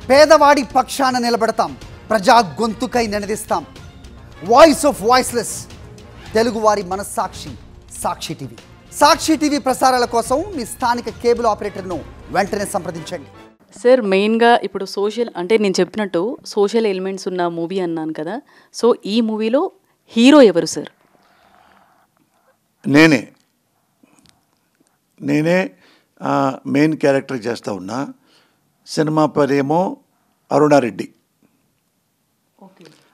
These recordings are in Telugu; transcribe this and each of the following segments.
పేదవాడి పక్షాన నిలబడతాం, ప్రజా గొంతుకై నినదిస్తాం. వాయిస్ ఆఫ్ వాయిస్లెస్, తెలుగువారి మనస్సాక్షి సాక్షి టీవీ. సాక్షి టీవీ ప్రసారాల కోసం మీ స్థానిక కేబుల్ ఆపరేటర్ను వెంటనే సంప్రదించండి. సార్, మెయిన్గా ఇప్పుడు సోషల్ అంటే నేను చెప్పినట్టు సోషల్ ఎలిమెంట్స్ ఉన్న మూవీ అన్నాను కదా. సో ఈ మూవీలో హీరో ఎవరు సార్? నేనే మెయిన్ క్యారెక్టర్ చేస్తూ ఉన్నా. సినిమా పేరేమో అరుణారెడ్డి.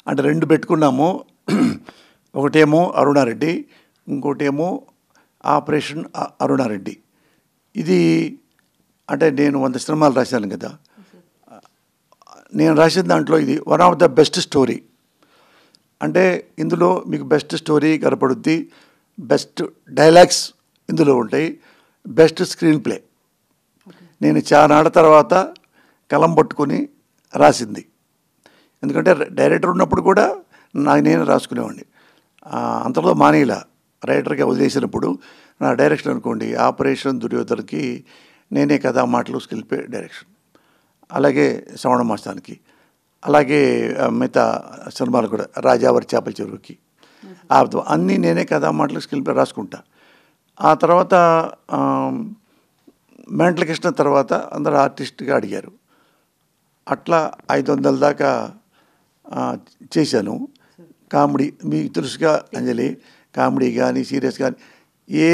అంటే రెండు పెట్టుకున్నాము. ఒకటేమో అరుణారెడ్డి, ఇంకోటేమో ఆపరేషన్ అరుణారెడ్డి. ఇది అంటే నేను 100 సినిమాలు రాశాను కదా. నేను రాసిన దాంట్లో ఇది one of the best story. అంటే ఇందులో మీకు బెస్ట్ స్టోరీ కనపడుద్ది, బెస్ట్ డైలాగ్స్ ఇందులో ఉంటాయి, బెస్ట్ స్క్రీన్ ప్లే. నేను చానాళ్ళ తర్వాత కలం పట్టుకొని రాసింది. ఎందుకంటే డైరెక్టర్ ఉన్నప్పుడు కూడా నేను రాసుకునేవాడిని. అంతలో మానేలా రైటర్గా వదిలేసినప్పుడు నా డైరెక్షన్ అనుకోండి, ఆపరేషన్ దుర్యోధనకి నేనే కథా మాటలు స్కిల్ ప్లే డైరెక్షన్, అలాగే శ్రవణ మాసానికి, అలాగే మిగతా సినిమాలు కూడా రాజావారి చేపల చెరువుకి అన్నీ నేనే కథా మాటలు స్కిల్ ప్లే రాసుకుంటా. ఆ తర్వాత మెంటల్ కృష్ణ తర్వాత అందరు ఆర్టిస్ట్గా అడిగారు. అట్లా 500 దాకా చేశాను. కామెడీ మీకు తెలుసుగా అంజలి, కామెడీ కానీ సీరియస్ కానీ ఏ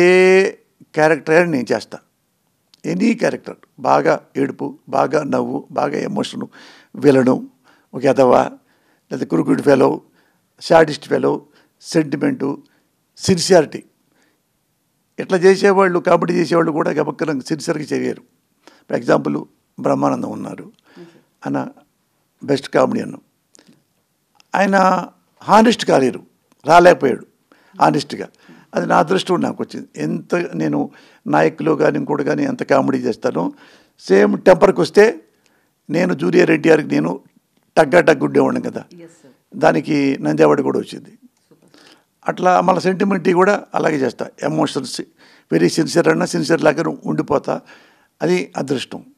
క్యారెక్టర్ అయినా నేను చేస్తా. ఎనీ క్యారెక్టర్, బాగా ఏడుపు, బాగా నవ్వు, బాగా ఎమోషను, విలను, ఒక ఎదవ, లేదా కురుకుడు fellow, sadist fellow, sentiment, sincerity, ఇట్లా చేసేవాళ్ళు, కామెడీ చేసేవాళ్ళు కూడా గబక్కన సిన్సియర్గా చేయరు. ఫర్ ఎగ్జాంపుల్ బ్రహ్మానందం ఉన్నారు, ఆయన బెస్ట్ కామెడియన్. ఆయన హానెస్ట్ కాలేరు, రాలేకపోయాడు హానెస్ట్గా. అది నా అదృష్టం నాకు వచ్చింది. ఎంత నేను నాయకులు కానీ ఇంకోటి కానీ ఎంత కామెడీ చేస్తానో, సేమ్ టెంపర్కి వస్తే నేను జూనియర్ ఎన్టీఆర్కి నేను టగ్గుండేవాడిని కదా, దానికి నంది అవార్డు కూడా వచ్చింది. అట్లా మళ్ళీ సెంటిమెంట్ కూడా అలాగే చేస్తా. ఎమోషన్స్ వెరీ సిన్సియర్ అన్నా సిన్సియర్ లాగా ఉండిపోతా. అది అదృష్టం.